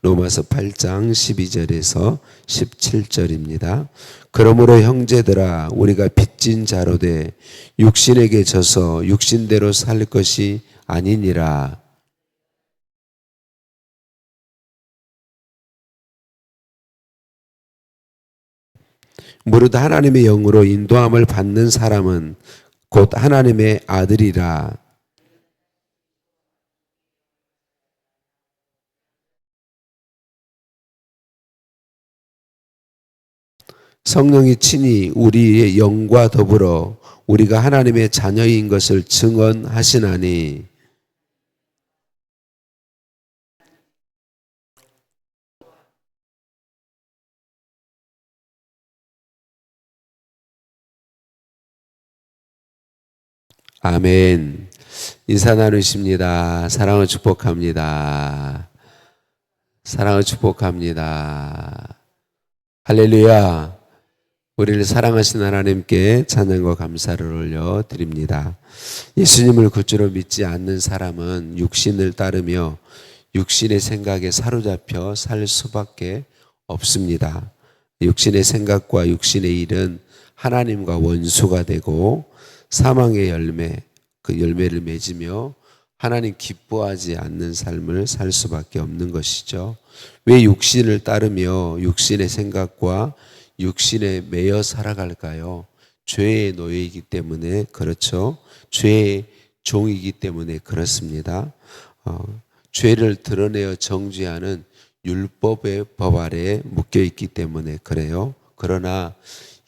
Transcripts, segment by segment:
로마서 8장 12절에서 17절입니다. 그러므로 형제들아 우리가 빚진 자로 돼 육신에게 져서 육신대로 살 것이 아니니라. 무릇 하나님의 영으로 인도함을 받는 사람은 곧 하나님의 아들이라. 성령이 친히 우리의 영과 더불어 우리가 하나님의 자녀인 것을 증언하시나니. 아멘. 인사 나누십니다. 사랑을 축복합니다. 사랑을 축복합니다. 할렐루야. 우리를 사랑하신 하나님께 찬양과 감사를 올려드립니다. 예수님을 구주로 믿지 않는 사람은 육신을 따르며 육신의 생각에 사로잡혀 살 수밖에 없습니다. 육신의 생각과 육신의 일은 하나님과 원수가 되고 사망의 열매, 그 열매를 맺으며 하나님 기뻐하지 않는 삶을 살 수밖에 없는 것이죠. 왜 육신을 따르며 육신의 생각과 육신에 매여 살아갈까요? 죄의 노예이기 때문에 그렇죠. 죄의 종이기 때문에 그렇습니다. 죄를 드러내어 정죄하는 율법의 법 아래에 묶여 있기 때문에 그래요. 그러나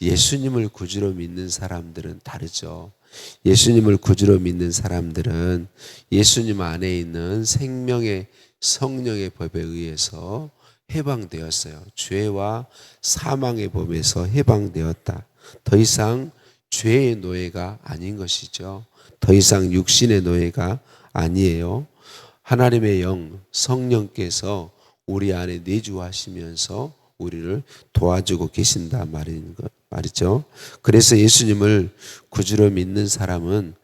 예수님을 구주로 믿는 사람들은 다르죠. 예수님을 구주로 믿는 사람들은 예수님 안에 있는 생명의 성령의 법에 의해서 해방되었어요. 죄와 사망의 법에서 해방되었다. 더 이상 죄의 노예가 아닌 것이죠. 더 이상 육신의 노예가 아니에요. 하나님의 영, 성령께서 우리 안에 내주하시면서 우리를 도와주고 계신다 말이죠. 그래서 예수님을 구주로 믿는 사람은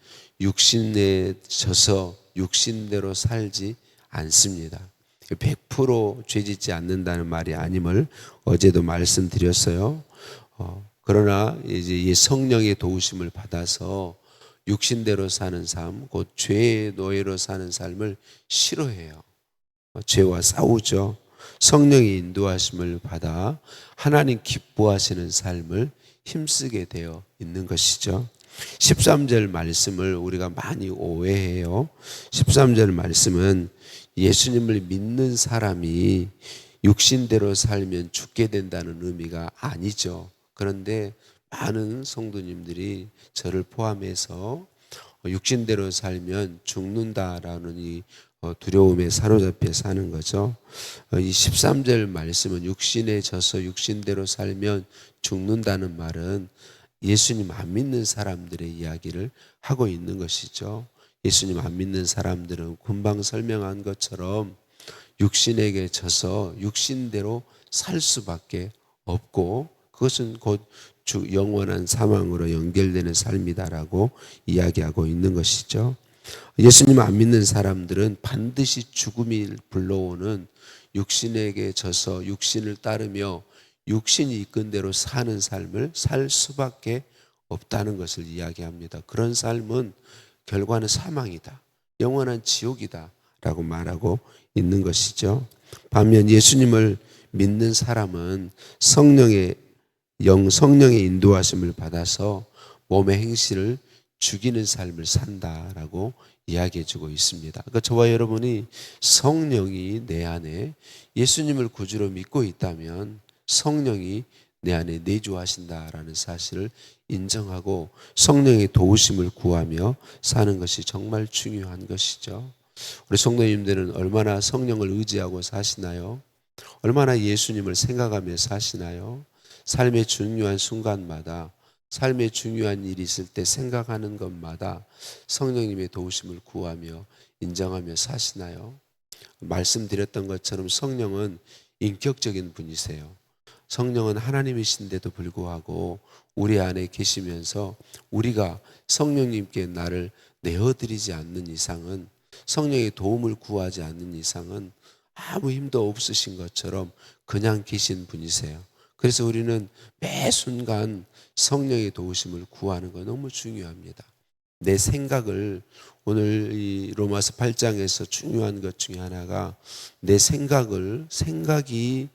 육신에 져서 육신대로 살지 않습니다. 100% 죄짓지 않는다는 말이 아님을 어제도 말씀드렸어요. 그러나 이제 이 성령의 도우심을 받아서 육신대로 사는 삶, 곧 죄의 노예로 사는 삶을 싫어해요. 죄와 싸우죠. 성령의 인도하심을 받아 하나님 기뻐하시는 삶을 힘쓰게 되어 있는 것이죠. 13절 말씀을 우리가 많이 오해해요. 13절 말씀은 예수님을 믿는 사람이 육신대로 살면 죽게 된다는 의미가 아니죠. 그런데 많은 성도님들이 저를 포함해서 육신대로 살면 죽는다라는 이 두려움에 사로잡혀 사는 거죠. 이 13절 말씀은 육신에 져서 육신대로 살면 죽는다는 말은 예수님 안 믿는 사람들의 이야기를 하고 있는 것이죠. 예수님 안 믿는 사람들은 금방 설명한 것처럼 육신에게 져서 육신대로 살 수밖에 없고 그것은 곧 영원한 사망으로 연결되는 삶이다라고 이야기하고 있는 것이죠. 예수님 안 믿는 사람들은 반드시 죽음이 불러오는 육신에게 져서 육신을 따르며 육신이 이끈 대로 사는 삶을 살 수밖에 없다는 것을 이야기합니다. 그런 삶은 결과는 사망이다, 영원한 지옥이다 라고 말하고 있는 것이죠. 반면 예수님을 믿는 사람은 성령의 인도하심을 받아서 몸의 행실을 죽이는 삶을 산다라고 이야기해 주고 있습니다. 그러니까 저와 여러분이 성령이 내 안에 예수님을 구주로 믿고 있다면 성령이 내 안에 내주하신다라는 사실을 인정하고 성령의 도우심을 구하며 사는 것이 정말 중요한 것이죠. 우리 성도님들은 얼마나 성령을 의지하고 사시나요? 얼마나 예수님을 생각하며 사시나요? 삶의 중요한 순간마다, 삶의 중요한 일이 있을 때 생각하는 것마다 성령님의 도우심을 구하며 인정하며 사시나요? 말씀드렸던 것처럼 성령은 인격적인 분이세요. 성령은 하나님이신데도 불구하고 우리 안에 계시면서 우리가 성령님께 나를 내어드리지 않는 이상은, 성령의 도움을 구하지 않는 이상은 아무 힘도 없으신 것처럼 그냥 계신 분이세요. 그래서 우리는 매 순간 성령의 도우심을 구하는 거 너무 중요합니다. 내 생각을, 오늘 이 로마서 8장에서 중요한 것 중에 하나가 내 생각이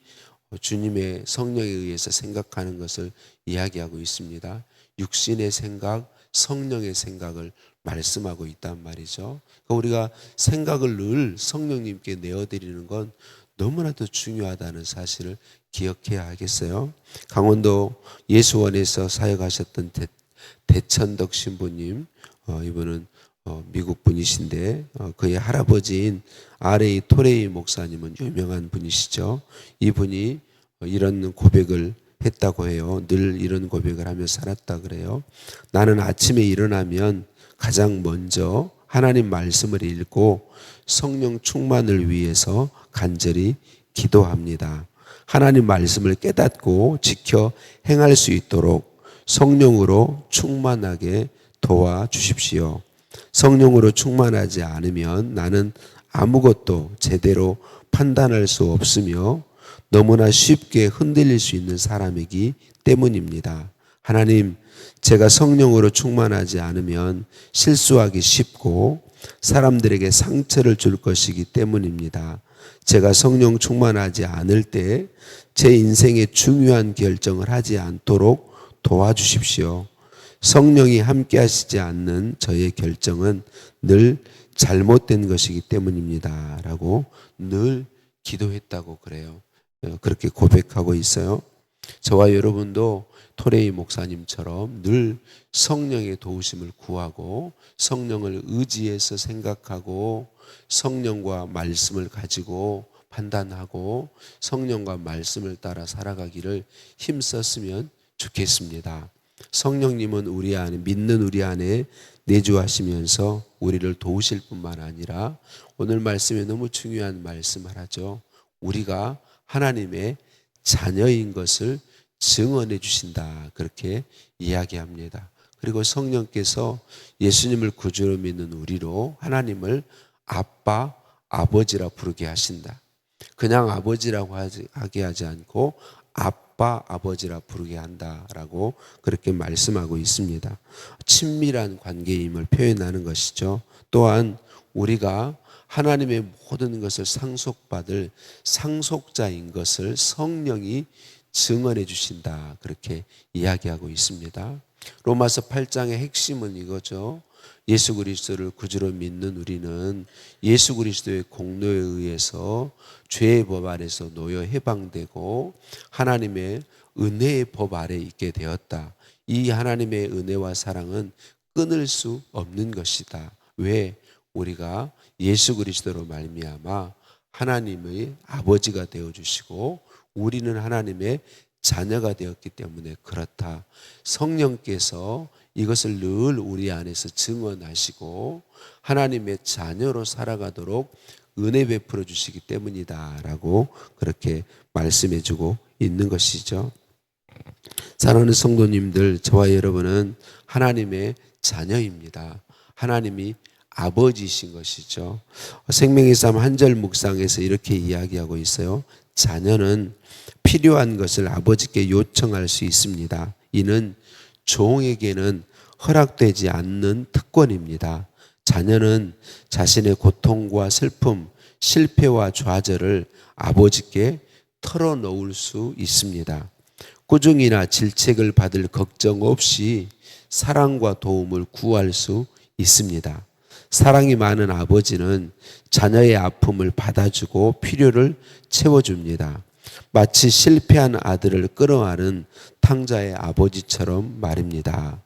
주님의 성령에 의해서 생각하는 것을 이야기하고 있습니다. 육신의 생각, 성령의 생각을 말씀하고 있단 말이죠. 그러니까 우리가 생각을 늘 성령님께 내어드리는 건 너무나도 중요하다는 사실을 기억해야 하겠어요. 강원도 예수원에서 사역하셨던 대천덕 신부님, 이분은 미국 분이신데 그의 할아버지인 R.A. 토레이 목사님은 유명한 분이시죠. 이분이 이런 고백을 했다고 해요. 늘 이런 고백을 하며 살았다 그래요. 나는 아침에 일어나면 가장 먼저 하나님 말씀을 읽고 성령 충만을 위해서 간절히 기도합니다. 하나님 말씀을 깨닫고 지켜 행할 수 있도록 성령으로 충만하게 도와주십시오. 성령으로 충만하지 않으면 나는 아무것도 제대로 판단할 수 없으며 너무나 쉽게 흔들릴 수 있는 사람이기 때문입니다. 하나님, 제가 성령으로 충만하지 않으면 실수하기 쉽고 사람들에게 상처를 줄 것이기 때문입니다. 제가 성령 충만하지 않을 때 제 인생의 중요한 결정을 하지 않도록 도와주십시오. 성령이 함께 하시지 않는 저의 결정은 늘 잘못된 것이기 때문입니다. 라고 늘 기도했다고 그래요. 그렇게 고백하고 있어요. 저와 여러분도 토레이 목사님처럼 늘 성령의 도우심을 구하고 성령을 의지해서 생각하고 성령과 말씀을 가지고 판단하고 성령과 말씀을 따라 살아가기를 힘썼으면 좋겠습니다. 성령님은 우리 안에, 믿는 우리 안에 내주하시면서 우리를 도우실 뿐만 아니라 오늘 말씀에 너무 중요한 말씀을 하죠. 우리가 하나님의 자녀인 것을 증언해 주신다. 그렇게 이야기합니다. 그리고 성령께서 예수님을 구주로 믿는 우리로 하나님을 아빠, 아버지라 부르게 하신다. 그냥 아버지라고 하게 하지 않고 아빠, 아버지라 부르게 한다라고 그렇게 말씀하고 있습니다. 친밀한 관계임을 표현하는 것이죠. 또한 우리가 하나님의 모든 것을 상속받을 상속자인 것을 성령이 증언해 주신다. 그렇게 이야기하고 있습니다. 로마서 8장의 핵심은 이거죠. 예수 그리스도를 구주로 믿는 우리는 예수 그리스도의 공로에 의해서 죄의 법 아래서 놓여 해방되고 하나님의 은혜의 법 아래 있게 되었다. 이 하나님의 은혜와 사랑은 끊을 수 없는 것이다. 왜? 우리가 예수 그리스도로 말미암아 하나님의 아버지가 되어주시고 우리는 하나님의 자녀가 되었기 때문에 그렇다. 성령께서 이것을 늘 우리 안에서 증언하시고 하나님의 자녀로 살아가도록 은혜 베풀어 주시기 때문이다 라고 그렇게 말씀해 주고 있는 것이죠. 사랑하는 성도님들, 저와 여러분은 하나님의 자녀입니다. 하나님이 아버지이신 것이죠. 생명의 삶 한절 묵상에서 이렇게 이야기하고 있어요. 자녀는 필요한 것을 아버지께 요청할 수 있습니다. 이는 종에게는 허락되지 않는 특권입니다. 자녀는 자신의 고통과 슬픔, 실패와 좌절을 아버지께 털어놓을 수 있습니다. 꾸중이나 질책을 받을 걱정 없이 사랑과 도움을 구할 수 있습니다. 사랑이 많은 아버지는 자녀의 아픔을 받아주고 필요를 채워줍니다. 마치 실패한 아들을 끌어안은 탕자의 아버지처럼 말입니다.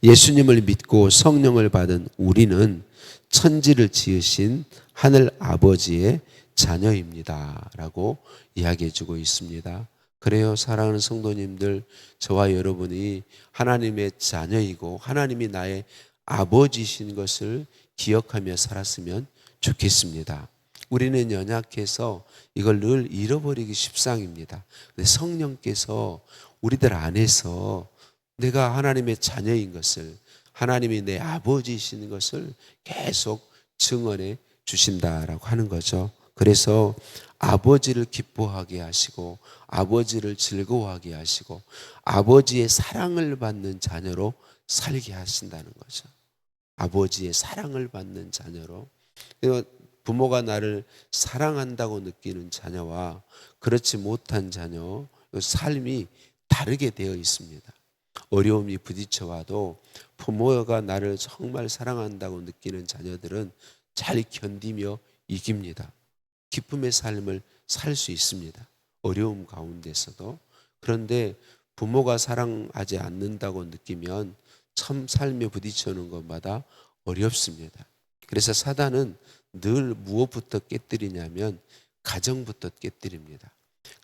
예수님을 믿고 성령을 받은 우리는 천지를 지으신 하늘 아버지의 자녀입니다. 라고 이야기해 주고 있습니다. 그래요, 사랑하는 성도님들, 저와 여러분이 하나님의 자녀이고 하나님이 나의 아버지이신 것을 기억하며 살았으면 좋겠습니다. 우리는 연약해서 이걸 늘 잃어버리기 십상입니다. 근데 성령께서 우리들 안에서 내가 하나님의 자녀인 것을, 하나님이 내 아버지이신 것을 계속 증언해 주신다라고 하는 거죠. 그래서 아버지를 기뻐하게 하시고 아버지를 즐거워하게 하시고 아버지의 사랑을 받는 자녀로 살게 하신다는 거죠. 아버지의 사랑을 받는 자녀로. 부모가 나를 사랑한다고 느끼는 자녀와 그렇지 못한 자녀, 삶이 다르게 되어 있습니다. 어려움이 부딪혀와도 부모가 나를 정말 사랑한다고 느끼는 자녀들은 잘 견디며 이깁니다. 기쁨의 삶을 살 수 있습니다. 어려움 가운데서도. 그런데 부모가 사랑하지 않는다고 느끼면 참 삶에 부딪혀오는 것마다 어렵습니다. 그래서 사단은 늘 무엇부터 깨뜨리냐면 가정부터 깨뜨립니다.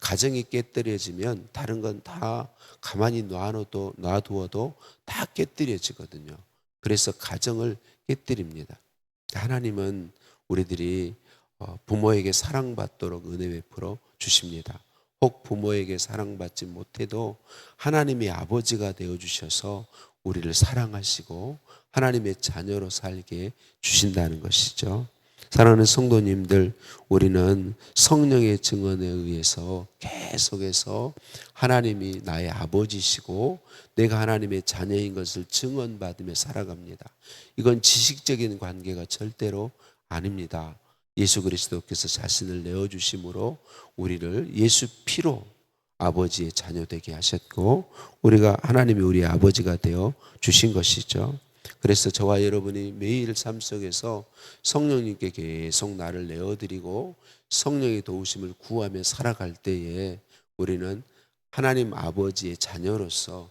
가정이 깨뜨려지면 다른 건 다 가만히 놔두어도 다 깨뜨려지거든요. 그래서 가정을 깨뜨립니다. 하나님은 우리들이 부모에게 사랑받도록 은혜 베풀어 주십니다. 혹 부모에게 사랑받지 못해도 하나님의 아버지가 되어주셔서 우리를 사랑하시고 하나님의 자녀로 살게 주신다는 것이죠. 사랑하는 성도님들, 우리는 성령의 증언에 의해서 계속해서 하나님이 나의 아버지시고 내가 하나님의 자녀인 것을 증언받으며 살아갑니다. 이건 지식적인 관계가 절대로 아닙니다. 예수 그리스도께서 자신을 내어주심으로 우리를 예수 피로 아버지의 자녀 되게 하셨고 우리가 하나님이 우리의 아버지가 되어 주신 것이죠. 그래서 저와 여러분이 매일 삶 속에서 성령님께 계속 나를 내어드리고 성령의 도우심을 구하며 살아갈 때에 우리는 하나님 아버지의 자녀로서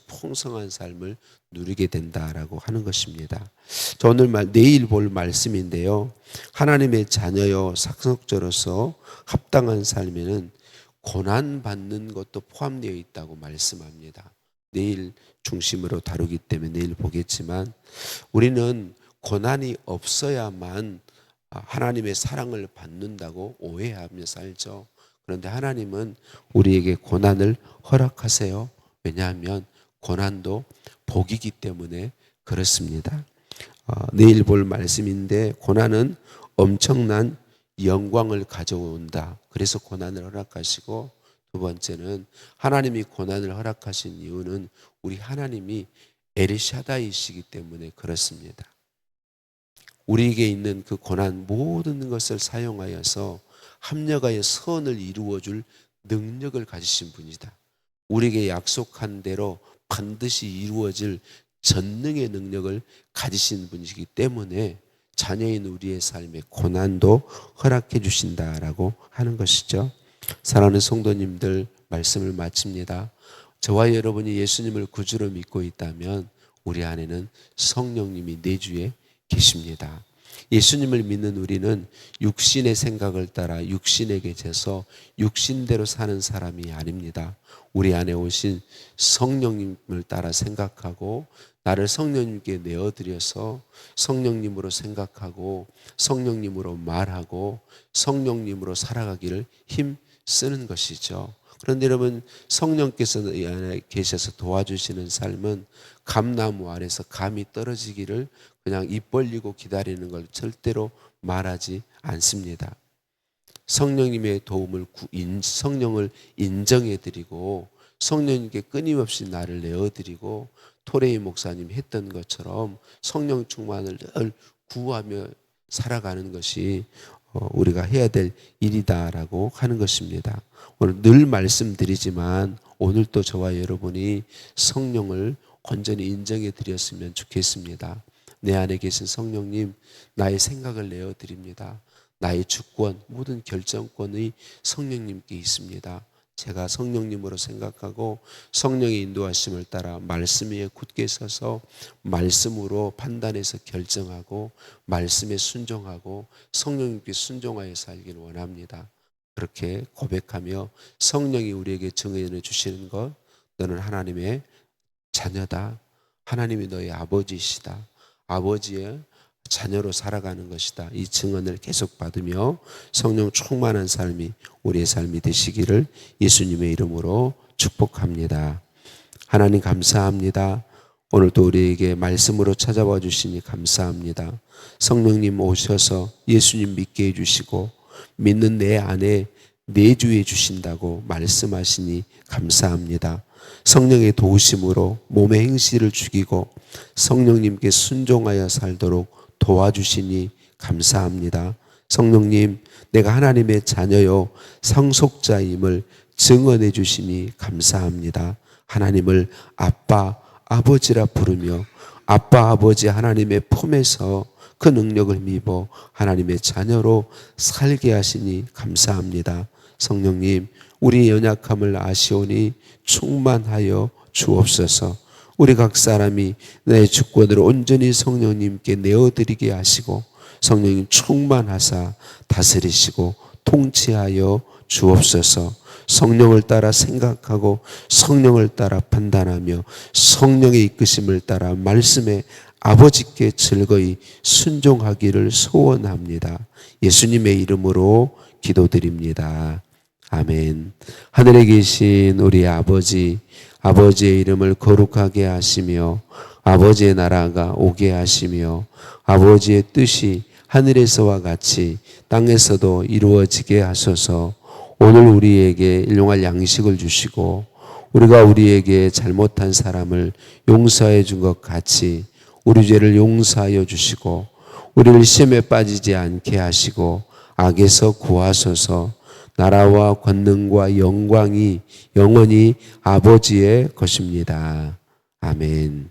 풍성한 삶을 누리게 된다라고 하는 것입니다. 저 내일 볼 말씀인데요. 하나님의 자녀여 상속자로서 합당한 삶에는 고난받는 것도 포함되어 있다고 말씀합니다. 내일 중심으로 다루기 때문에 내일 보겠지만 우리는 고난이 없어야만 하나님의 사랑을 받는다고 오해하며 살죠. 그런데 하나님은 우리에게 고난을 허락하세요. 왜냐하면 고난도 복이기 때문에 그렇습니다. 내일 볼 말씀인데 고난은 엄청난 영광을 가져온다. 그래서 고난을 허락하시고 두 번째는 하나님이 고난을 허락하신 이유는 우리 하나님이 엘샤다이시기 때문에 그렇습니다. 우리에게 있는 그 고난 모든 것을 사용하여서 합력하여 선을 이루어줄 능력을 가지신 분이다. 우리에게 약속한 대로 반드시 이루어질 전능의 능력을 가지신 분이기 때문에 자녀인 우리의 삶에 고난도 허락해 주신다라고 하는 것이죠. 사랑하는 성도님들, 말씀을 마칩니다. 저와 여러분이 예수님을 구주로 믿고 있다면 우리 안에는 성령님이 내주에 계십니다. 예수님을 믿는 우리는 육신의 생각을 따라 육신에게 져서 육신대로 사는 사람이 아닙니다. 우리 안에 오신 성령님을 따라 생각하고 나를 성령님께 내어드려서 성령님으로 생각하고 성령님으로 말하고 성령님으로 살아가기를 힘쓰는 것이죠. 그런데 여러분, 성령께서 이 안에 계셔서 도와주시는 삶은 감나무 아래서 감이 떨어지기를 그냥 입 벌리고 기다리는 걸 절대로 말하지 않습니다. 성령님의 도움을 성령을 인정해드리고 성령님께 끊임없이 나를 내어드리고 토레이 목사님 했던 것처럼 성령 충만을 늘 구하며 살아가는 것이 우리가 해야 될 일이다라고 하는 것입니다. 오늘 늘 말씀드리지만 오늘도 저와 여러분이 성령을 온전히 인정해 드렸으면 좋겠습니다. 내 안에 계신 성령님, 나의 생각을 내어드립니다. 나의 주권, 모든 결정권이 성령님께 있습니다. 제가 성령님으로 생각하고 성령의 인도하심을 따라 말씀 위에 굳게 서서 말씀으로 판단해서 결정하고 말씀에 순종하고 성령님께 순종하여 살기를 원합니다. 그렇게 고백하며 성령이 우리에게 증언해 주시는 것, 너는 하나님의 자녀다. 하나님이 너의 아버지시다. 아버지의 자녀로 살아가는 것이다. 이 증언을 계속 받으며 성령 충만한 삶이 우리의 삶이 되시기를 예수님의 이름으로 축복합니다. 하나님 감사합니다. 오늘도 우리에게 말씀으로 찾아와 주시니 감사합니다. 성령님 오셔서 예수님 믿게 해주시고 믿는 내 안에 내주해 주신다고 말씀하시니 감사합니다. 성령의 도우심으로 몸의 행실을 죽이고 성령님께 순종하여 살도록 도와주시니 감사합니다. 성령님, 내가 하나님의 자녀요 상속자임을 증언해 주시니 감사합니다. 하나님을 아빠, 아버지라 부르며 아빠, 아버지 하나님의 품에서 그 능력을 힘입어 하나님의 자녀로 살게 하시니 감사합니다. 성령님, 우리 연약함을 아시오니 충만하여 주옵소서. 우리 각 사람이 내 주권을 온전히 성령님께 내어드리게 하시고 성령님 충만하사 다스리시고 통치하여 주옵소서. 성령을 따라 생각하고 성령을 따라 판단하며 성령의 이끄심을 따라 말씀에 아버지께 즐거이 순종하기를 소원합니다. 예수님의 이름으로 기도드립니다. 아멘. 하늘에 계신 우리 아버지, 아버지의 이름을 거룩하게 하시며 아버지의 나라가 오게 하시며 아버지의 뜻이 하늘에서와 같이 땅에서도 이루어지게 하소서. 오늘 우리에게 일용할 양식을 주시고 우리가 우리에게 잘못한 사람을 용서해 준 것 같이 우리 죄를 용서하여 주시고 우리를 시험에 빠지지 않게 하시고 악에서 구하소서. 나라와 권능과 영광이 영원히 아버지의 것입니다. 아멘.